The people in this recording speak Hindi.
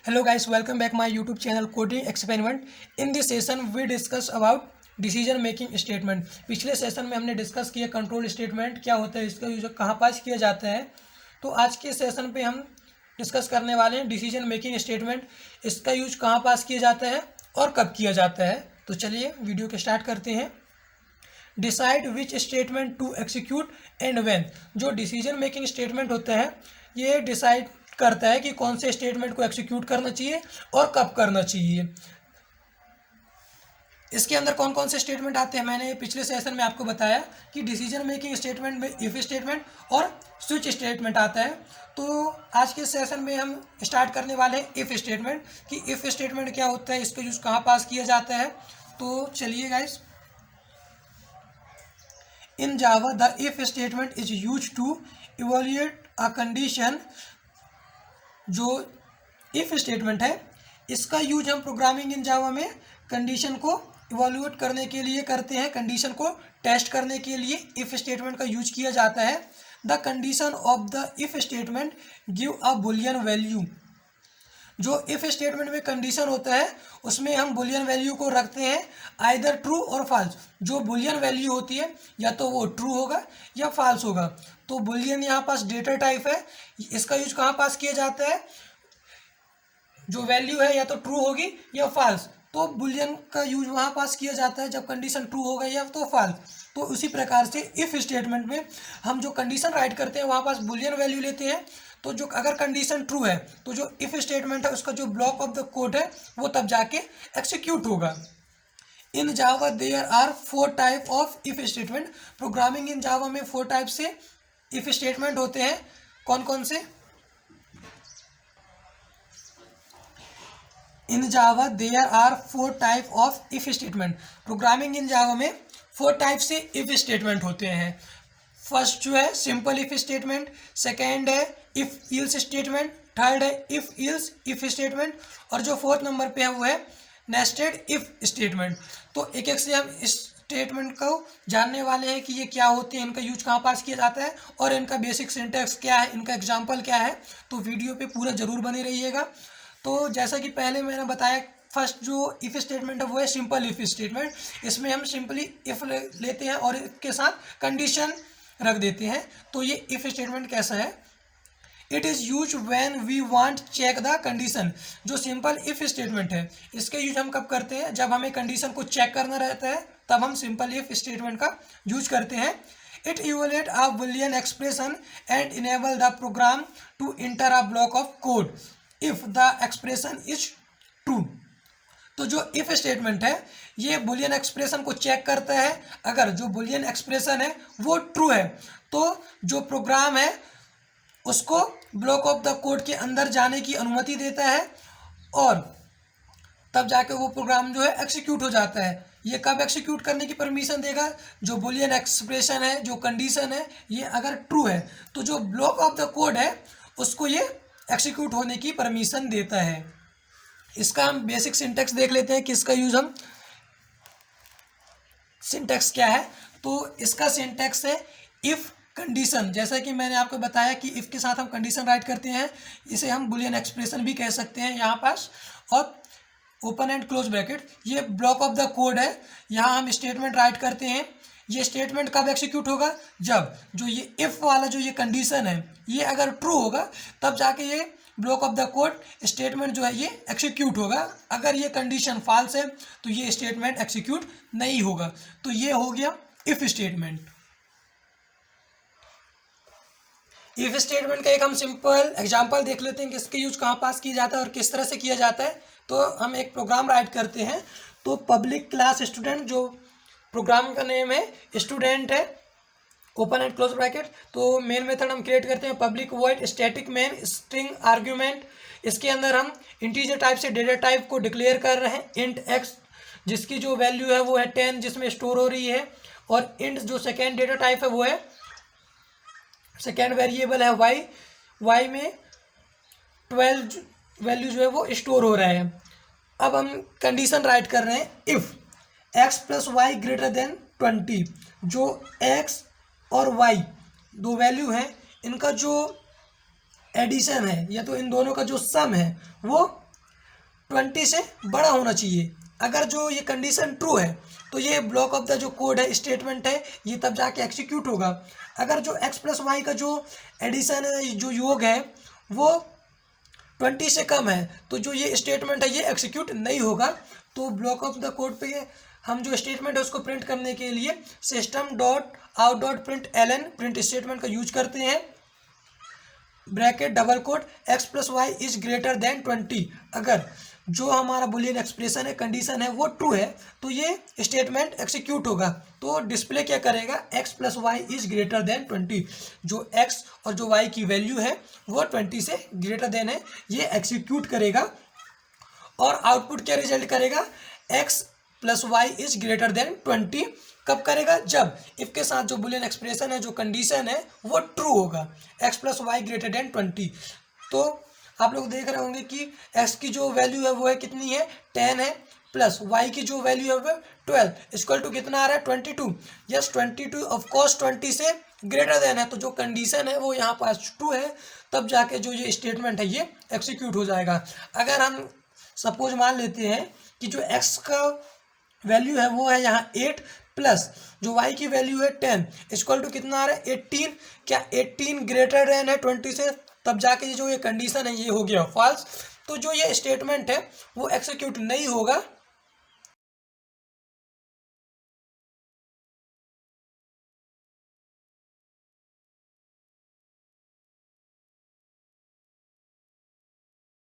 Hello guys, welcome back my YouTube channel Coding Experiment. In this session we discuss about decision making statement. पिछले सेशन में हमने डिस्कस किया कंट्रोल स्टेटमेंट क्या होता है, इसका यूज कहाँ पास किया जाता है। तो आज के सेशन पे हम डिस्कस करने वाले हैं डिसीजन मेकिंग स्टेटमेंट, इसका यूज कहाँ पास किया जाता है और कब किया जाता है। तो चलिए वीडियो के स्टार्ट करते हैं। Decide which statement to execute and when. जो डिसीजन मेकिंग स्टेटमेंट होता है ये डिसाइड करता है कि कौन से स्टेटमेंट को एक्सिक्यूट करना चाहिए और कब करना चाहिए। इसके अंदर कौन कौन से स्टेटमेंट आते हैं, मैंने पिछले सेशन में आपको बताया कि डिसीजन मेकिंग स्टेटमेंट में इफ स्टेटमेंट और स्विच स्टेटमेंट आता है। तो आज के सेशन में हम स्टार्ट करने वाले हैं इफ स्टेटमेंट कि इफ स्टेटमेंट क्या होता है, इसका यूज कहाँ पास किया जाता है। तो चलिए guys, in Java the if statement is use to evaluate a condition. जो इफ स्टेटमेंट है इसका यूज हम प्रोग्रामिंग इन जावा में कंडीशन को इवैल्यूएट करने के लिए करते हैं, कंडीशन को टेस्ट करने के लिए इफ स्टेटमेंट का यूज किया जाता है। The condition of the if statement give a Boolean value. जो इफ स्टेटमेंट में कंडीशन होता है उसमें हम बुलियन वैल्यू को रखते हैं आइदर ट्रू और फॉल्स। जो बुलियन वैल्यू होती है या तो वो ट्रू होगा या फॉल्स होगा। तो बुलियन यहाँ पास डेटा टाइप है, इसका यूज कहाँ पास किया जाता है, जो वैल्यू है या तो ट्रू होगी या फॉल्स, तो बुलियन का यूज वहाँ पास किया जाता है जब कंडीशन ट्रू होगा या तो फॉल्स। तो उसी प्रकार से इफ स्टेटमेंट में हम जो कंडीशन राइट करते हैं वहाँ पास बुलियन वैल्यू लेते हैं। तो जो अगर कंडीशन ट्रू है तो जो इफ स्टेटमेंट है उसका जो ब्लॉक ऑफ द कोड है वो तब जाके एक्सिक्यूट होगा। In Java there are 4 type of if statement. Programming in Java में 4 टाइप से इफ स्टेटमेंट होते हैं। कौन कौन से? In Java there are 4 type of if statement. Programming in Java में 4 टाइप से इफ स्टेटमेंट होते हैं। फर्स्ट जो है सिंपल इफ स्टेटमेंट, सेकेंड है इफ इल्स स्टेटमेंट, थर्ड है इफ इल्स इफ स्टेटमेंट और जो 4th नंबर पे है वो है नेस्टेड इफ स्टेटमेंट। तो एक एक से हम इस स्टेटमेंट को जानने वाले हैं कि ये क्या होते हैं, इनका यूज कहाँ पास किया जाता है और इनका बेसिक सिंटैक्स क्या है, इनका एग्जाम्पल क्या है। तो वीडियो पे पूरा जरूर बने रहिएगा। तो जैसा कि पहले मैंने बताया, फर्स्ट जो इफ स्टेटमेंट है वो है सिंपल इफ स्टेटमेंट। इसमें हम सिंपली इफ लेते हैं और इसके साथ कंडीशन रख देते हैं। तो ये इफ स्टेटमेंट कैसा है? It is use when we want check the condition. जो सिंपल इफ स्टेटमेंट है इसके यूज हम कब करते हैं, जब हमें कंडीशन को चेक करना रहता है तब हम सिंपल इफ स्टेटमेंट का यूज करते हैं। It evaluate a boolean expression and enable the program to enter a block of code if the expression is true. तो जो इफ स्टेटमेंट है ये बुलियन एक्सप्रेशन को चेक करता है। अगर जो बुलियन एक्सप्रेशन है वो ट्रू है तो जो प्रोग्राम है उसको ब्लॉक ऑफ द कोड के अंदर जाने की अनुमति देता है और तब जाके वो प्रोग्राम जो है एक्सिक्यूट हो जाता है। ये कब एक्सिक्यूट करने की परमिशन देगा? जो बुलियन एक्सप्रेशन है, जो कंडीशन है, ये अगर ट्रू है तो जो ब्लॉक ऑफ द कोड है उसको ये एक्सिक्यूट होने की परमिशन देता है। इसका हम बेसिक सिंटैक्स देख लेते हैं कि इसका यूज हम सिंटैक्स क्या है। तो इसका सिंटैक्स है इफ कंडीशन। जैसा कि मैंने आपको बताया कि इफ के साथ हम कंडीशन राइट करते हैं, इसे हम बुलियन एक्सप्रेशन भी कह सकते हैं यहाँ पास। और ओपन एंड क्लोज ब्रैकेट ये ब्लॉक ऑफ द कोड है, यहाँ हम स्टेटमेंट राइट करते हैं। ये स्टेटमेंट कब एक्सिक्यूट होगा? जब जो ये इफ वाला जो ये कंडीशन है ये अगर ट्रू होगा तब जाके ये block of the code statement जो है ये एक्सिक्यूट होगा। अगर ये कंडीशन फॉल्स है तो ये स्टेटमेंट एक्सिक्यूट नहीं होगा। तो ये हो गया इफ स्टेटमेंट। इफ स्टेटमेंट का एक हम सिंपल एग्जांपल देख लेते हैं कि इसके यूज कहाँ पास किया जाता है और किस तरह से किया जाता है। तो हम एक प्रोग्राम राइट करते हैं। तो पब्लिक क्लास स्टूडेंट, जो प्रोग्राम का नेम है स्टूडेंट है, ओपन एंड क्लोज ब्रैकेट। तो मेन मेथड हम क्रिएट करते हैं public void static main string argument. इसके अंदर हम इंटीजर टाइप से डेटा टाइप को डिक्लेयर कर रहे हैं इंट एक्स, जिसकी जो वैल्यू है वो है 10 जिसमें स्टोर हो रही है। और इंट जो सेकेंड डेटा टाइप है वो है सेकेंड वेरिएबल है वाई, वाई में 12 वैल्यू जो है वो स्टोर हो रहा है। अब हम कंडीशन राइट कर रहे हैं if x plus y greater than 20। जो एक्स और वाई दो वैल्यू हैं इनका जो एडिशन है या तो इन दोनों का जो सम है वो 20 से बड़ा होना चाहिए। अगर जो ये कंडीशन ट्रू है तो ये ब्लॉक ऑफ द जो कोड है, स्टेटमेंट है, ये तब जाके एग्जीक्यूट होगा। अगर जो x प्लस वाई का जो एडिशन है, जो योग है, वो 20 से कम है तो जो ये स्टेटमेंट है ये एग्जीक्यूट नहीं होगा। तो ब्लॉक ऑफ द कोड पे हम जो स्टेटमेंट है उसको प्रिंट करने के लिए system dot out dot print l n print statement का यूज करते हैं, bracket double quote x plus y is greater than 20। अगर जो हमारा बुलियन एक्सप्रेशन है, कंडीशन है, वो ट्रू है तो ये स्टेटमेंट एक्सिक्यूट होगा। तो डिस्प्ले क्या करेगा, x plus y is greater than 20। जो x और जो y की वैल्यू है वो 20 से ग्रेटर देन है, ये एक्सिक्यूट करेगा। और आउटपुट क्या रिजल्ट करेगा, x plus y is greater than 20। कब करेगा, जब इफ के साथ जो बुलियन एक्सप्रेशन है, जो कंडीशन है, वो ट्रू होगा, x plus y greater than 20। तो आप लोग देख रहे होंगे कि x की जो वैल्यू है वो है कितनी है, 10 है, प्लस y की जो वैल्यू है वो 12 इक्वल टू कितना आ रहा है, 22। यस 22 ऑफ कोर्स 20 से ग्रेटर देन है, तो जो कंडीशन है वो यहाँ पास ट्रू है, तब जाके जो ये स्टेटमेंट है ये एक्सिक्यूट हो जाएगा। अगर हम सपोज मान लेते हैं कि जो x का वैल्यू है वो है यहाँ 8 प्लस जो y की वैल्यू है 10 इक्वल टू कितना आ रहा है, 18। क्या 18 ग्रेटर देन है 20 से, तब जाके जो ये कंडीशन है ये हो गया फॉल्स। तो जो ये स्टेटमेंट है वो एक्सिक्यूट नहीं होगा।